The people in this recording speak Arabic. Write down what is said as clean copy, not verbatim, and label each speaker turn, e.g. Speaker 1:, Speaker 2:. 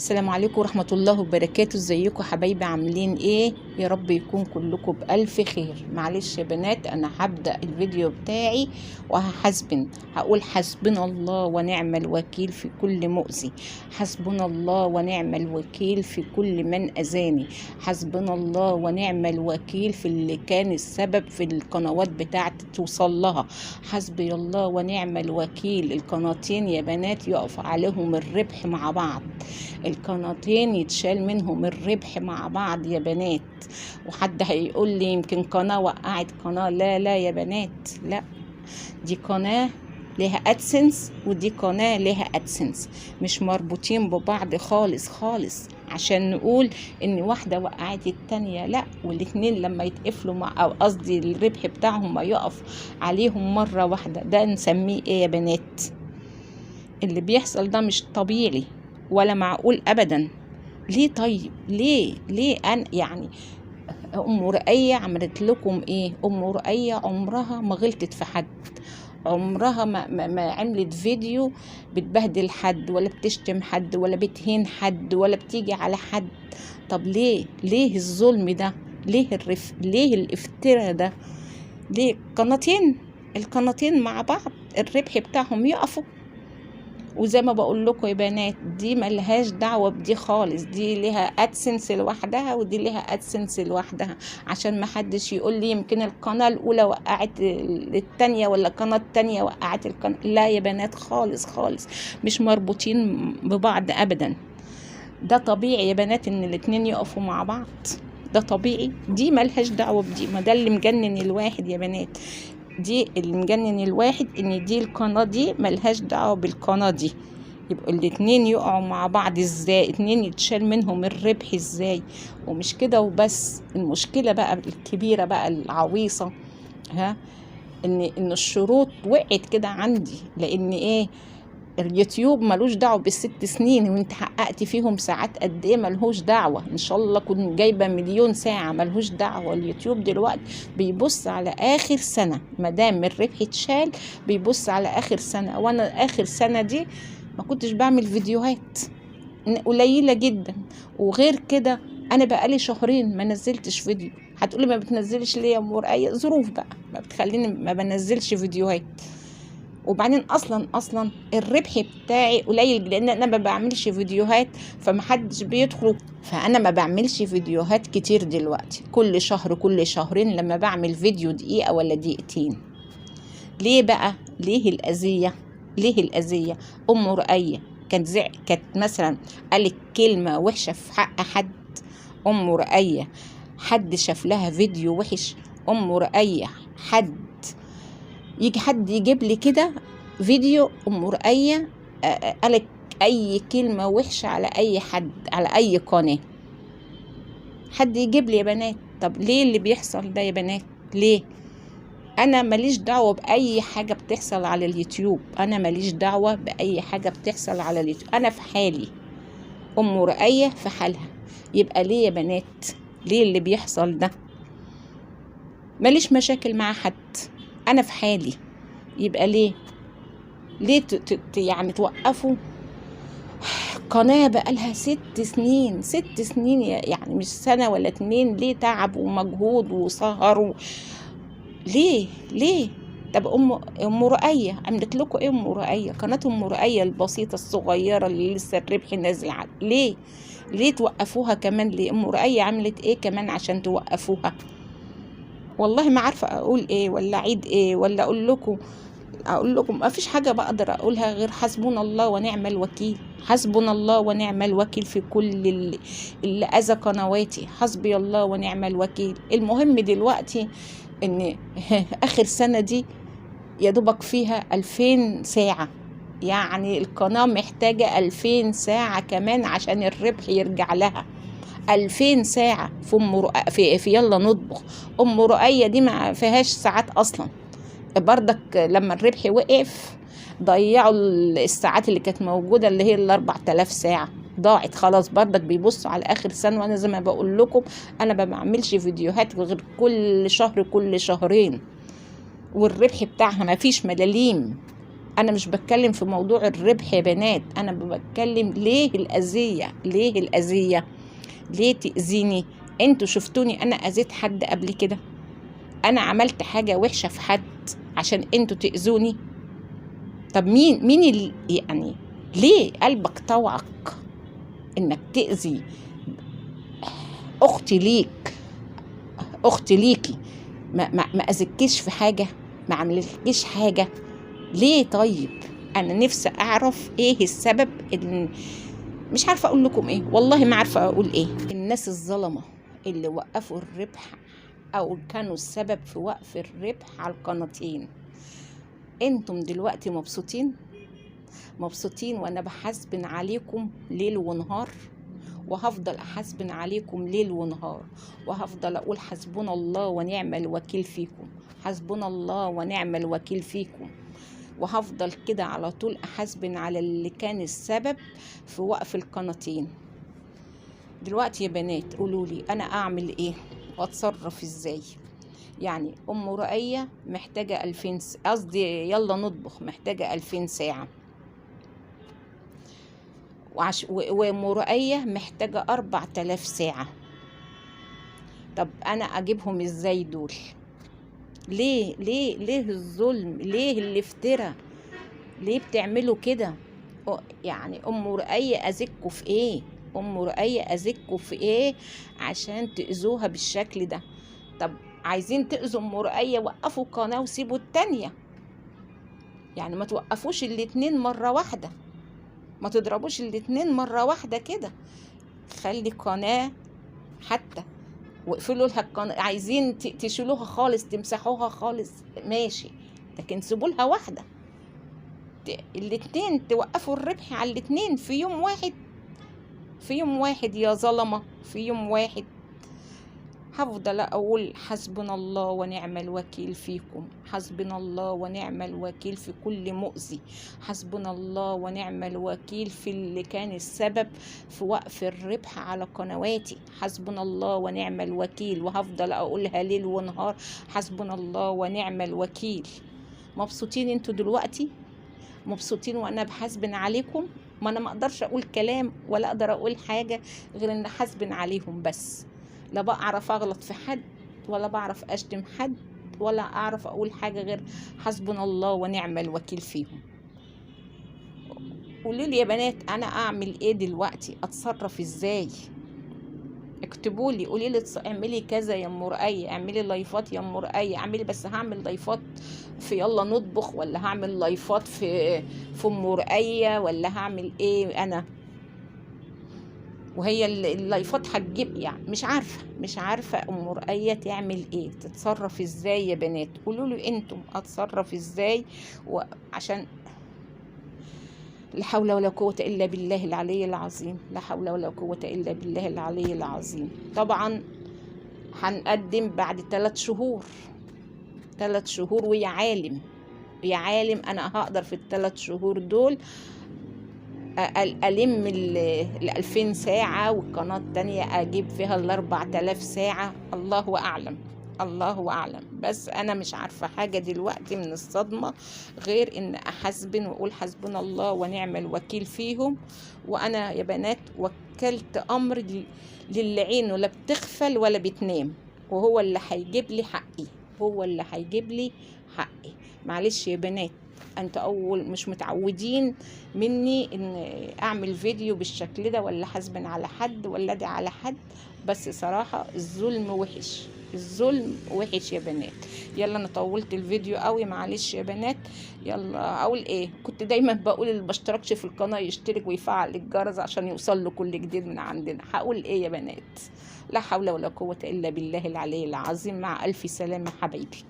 Speaker 1: السلام عليكم ورحمة الله وبركاته. ازيكم حبايبي؟ عاملين ايه؟ يا رب يكون كلكم بألف خير. معلش يا بنات، انا هبدأ الفيديو بتاعي هقول حسبنا الله ونعم الوكيل في كل مؤذي، حسبنا الله ونعم الوكيل في كل من أذاني، حسبنا الله ونعم الوكيل في اللي كان السبب في القنوات بتاعتي توصل لها، حسبي الله ونعم الوكيل. القناتين يا بنات يقف عليهم الربح مع بعض، القناتين يتشال منهم الربح مع بعض يا بنات. وحد هيقول لي يمكن قناة وقعت قناة، لا لا يا بنات، لا، دي قناة لها ادسنس ودي قناة لها ادسنس، مش مربوطين ببعض خالص خالص عشان نقول ان واحدة وقعت التانية، لا، والاتنين لما يتقفلوا او قصدي الربح بتاعهم ما يقف عليهم مرة واحدة، ده نسميه ايه يا بنات؟ اللي بيحصل ده مش طبيعي ولا معقول ابدا. ليه طيب؟ ليه انا يعني ام رقية عملت لكم ايه؟ ام رقية عمرها ما غلطت في حد، عمرها ما عملت فيديو بتبهدل حد ولا بتشتم حد ولا بتهين حد ولا بتيجي على حد. طب ليه الظلم ده؟ ليه الافتراء ده؟ ليه القناتين مع بعض الربح بتاعهم يقفوا؟ وزي ما بقول لكم يا بنات، دي ملهاش دعوة بدي خالص، دي ليها ادسنس لوحدها ودي ليها ادسنس لوحدها، عشان ما حدش يقول لي يمكن القناة الاولى وقعت التانية ولا القناة التانية وقعت القناة. لا يا بنات، خالص خالص مش مربوطين ببعض ابدا. ده طبيعي يا بنات ان الاتنين يقفوا مع بعض، ده طبيعي. دي ملهاش دعوة بدي، ما ده اللي مجنن الواحد يا بنات، دي اللي مجنن الواحد ان دي القناة دي ملهاش دعوة بالقناة دي. يبقوا الاتنين يقعوا مع بعض ازاي؟ اتنين يتشال منهم الربح ازاي؟ ومش كده وبس، المشكلة بقى الكبيرة بقى العويصة، ان الشروط وقعت كده عندي. لان ايه؟ اليوتيوب ملوش دعوه بالست سنين وانت حققت فيهم ساعات قد ايه، ملهوش دعوه. ان شاء الله كنت جايبه مليون ساعه، ملهوش دعوه. اليوتيوب دلوقتي بيبص على اخر سنه، مادام الربح اتشال بيبص على اخر سنه. وانا اخر سنه دي ما كنتش بعمل فيديوهات، قليله جدا. وغير كده انا بقالي شهرين ما نزلتش فيديو. هتقولي ما بتنزلش ليه يا امور؟ اي ظروف بقى ما بتخليني ما بنزلش فيديوهات. وبعدين اصلا الربح بتاعي قليل لان انا ما بعملش فيديوهات، فمحدش بيدخل. فانا ما بعملش فيديوهات كتير دلوقتي، كل شهر كل شهرين لما بعمل فيديو دقيقة ولا دقيقتين. ليه بقى؟ ليه الأذية؟ ام رقية كانت مثلا قالت كلمة وحشة في حق حد، ام رقية حد شاف لها فيديو وحش، ام رقية حد يجيب لي كده فيديو ام رقية قالت اي كلمة وحشة على اي حد على اي قناة، حد يجيب لي يا بنات؟ طب ليه اللي بيحصل ده يا بنات؟ ليه؟ انا ماليش دعوة باي حاجة بتحصل على اليوتيوب، انا ماليش دعوة باي حاجة بتحصل على اليوتيوب، انا في حالي، ام رقية في حالها. يبقى ليه يا بنات؟ ليه اللي بيحصل ده؟ ماليش مشاكل مع حد، انا في حالي. يبقى ليه يعني توقفوا قناة بقالها 6 سنين يعني مش سنة ولا 2؟ ليه تعب ومجهود وسهر ليه؟ طب ام رقية عملت لكم ايه؟ ام رقية قناة ام رقية البسيطة الصغيرة اللي لسه الربح نازل ليه توقفوها كمان؟ ليه ام رقية عملت ايه كمان عشان توقفوها؟ والله ما عارفة اقول ايه ولا اعيد ايه ولا اقول لكم ما فيش حاجة بقدر أقولها غير حسبنا الله ونعم الوكيل، حسبنا الله ونعم الوكيل في كل اللي أذى قنواتي، حسبي الله ونعم الوكيل. المهم دلوقتي إن آخر سنة دي يا دوبك فيها 2000 ساعة، يعني القناة محتاجة 2000 ساعة كمان عشان الربح يرجع لها. 2000 ساعة في يلا نطبخ. أم رقية دي ما فيهاش ساعات أصلا، بردك لما الربح وقف ضيعوا الساعات اللي كانت موجودة اللي هي 4000 ساعة ضاعت خلاص. بردك بيبصوا على آخر سنة، وأنا زي ما بقول لكم أنا ما بعملش فيديوهات غير كل شهر كل شهرين، والربح بتاعها ما فيش ملاليم. انا مش بتكلم في موضوع الربح يا بنات، انا بتكلم ليه الاذية، ليه الاذية، ليه تأذيني؟ انتوا شفتوني انا اذيت حد قبل كده؟ انا عملت حاجة وحشة في حد عشان انتوا تأذوني؟ طب مين يعني ليه قلبك طوعك انك تأذي اختي ليكي؟ ما اذكيش في حاجة، ما عملتكيش حاجة، ليه؟ طيب انا نفسي اعرف ايه السبب. مش عارفة اقول لكم ايه، والله ما عارفة اقول ايه. الناس الظلمة اللي وقفوا الربح او كانوا السبب في وقف الربح على القناتين، انتم دلوقتي مبسوطين وانا بحاسبن عليكم ليل ونهار، وهفضل احاسبن عليكم ليل ونهار، وهفضل اقول حسبنا الله ونعم الوكيل فيكم، حسبنا الله ونعم الوكيل فيكم، وهفضل كده على طول احاسبن على اللي كان السبب في وقف القناتين. دلوقتي يا بنات قولولي انا اعمل ايه واتصرف ازاي؟ يعني ام رؤية محتاجة 2000 قصدي يلا نطبخ محتاجة 2000 ساعة، وام رؤية محتاجة 4000 ساعة. طب انا اجيبهم ازاي دول؟ ليه الظلم؟ ليه الافتراء؟ ليه بتعملوا كده؟ يعني ام رؤية اذكوا في ايه؟ ام رؤية اذكوا في ايه عشان تأذوها بالشكل ده؟ طب عايزين تأذوا ام رؤية وقفوا قناة وسيبوا التانية، يعني ما توقفوش الاتنين مرة واحدة، ما تضربوش الاتنين مرة واحدة كده، خلي قناة حتى واقفلوا لها القناة. عايزين تشيلوها خالص تمسحوها خالص ماشي، لكن سيبوا لها واحدة. الاتنين توقفوا الربح على الاتنين في يوم واحد، في يوم واحد يا ظلمة، في يوم واحد. هفضل اقول حسبنا الله ونعم الوكيل فيكم، حسبنا الله ونعم الوكيل في كل مؤذي، حسبنا الله ونعم الوكيل في اللي كان السبب في وقف الربح على قنواتي، حسبنا الله ونعم الوكيل، وهفضل اقولها ليل ونهار حسبنا الله ونعم الوكيل. مبسوطين انتوا دلوقتي؟ مبسوطين وانا بحاسبن عليكم؟ ما انا ما اقدرش اقول كلام ولا اقدر اقول حاجة غير ان حاسبن عليهم بس، لا بعرف اغلط في حد ولا بعرف اشتم حد ولا اعرف اقول حاجة غير حسبنا الله ونعم الوكيل فيهم. قولوا لي يا بنات انا اعمل ايه دلوقتي؟ اتصرف ازاي؟ اكتبوا لي، قولي لي اعملي كذا يا ام رؤية، اعملي لايفات يا ام رؤية، اعملي. بس هعمل لايفات في يلا نطبخ ولا هعمل لايفات في ام رؤية ولا هعمل ايه انا؟ وهي اللايفات هتجيب يعني مش عارفه ام رؤية تعمل ايه، تتصرف ازاي يا بنات؟ قولوا لي انتم اتصرف ازاي، وعشان لا حول ولا قوه الا بالله العلي العظيم، لا حول ولا قوه الا بالله العلي العظيم. طبعا هنقدم بعد 3 شهور، 3 شهور، ويا عالم انا هقدر في ال3 شهور دول ألم 2000 ساعة، والقناة التانية أجيب فيها 4000 ساعة، الله أعلم الله أعلم. بس أنا مش عارفة حاجة دلوقتي من الصدمة غير إن أحسبن وأقول حسبنا الله ونعم الوكيل فيهم. وأنا يا بنات وكلت أمر للي عينه لا بتغفل ولا بتنام، وهو اللي هيجيب لي حقي، هو اللي هيجيب لي حقي. معلش يا بنات انتوا اول مش متعودين مني ان اعمل فيديو بالشكل ده، ولا حاسبن على حد ولا ادعي على حد، بس صراحة الظلم وحش، الظلم وحش يا بنات. يلا انا طولت الفيديو قوي، معلش يا بنات. يلا اقول ايه، كنت دايما بقول اللي بشتركش في القناة يشترك ويفعل الجرس عشان يوصل له كل جديد من عندنا. هقول ايه يا بنات؟ لا حول ولا قوة الا بالله العلي العظيم. مع الف سلامة حبايبي.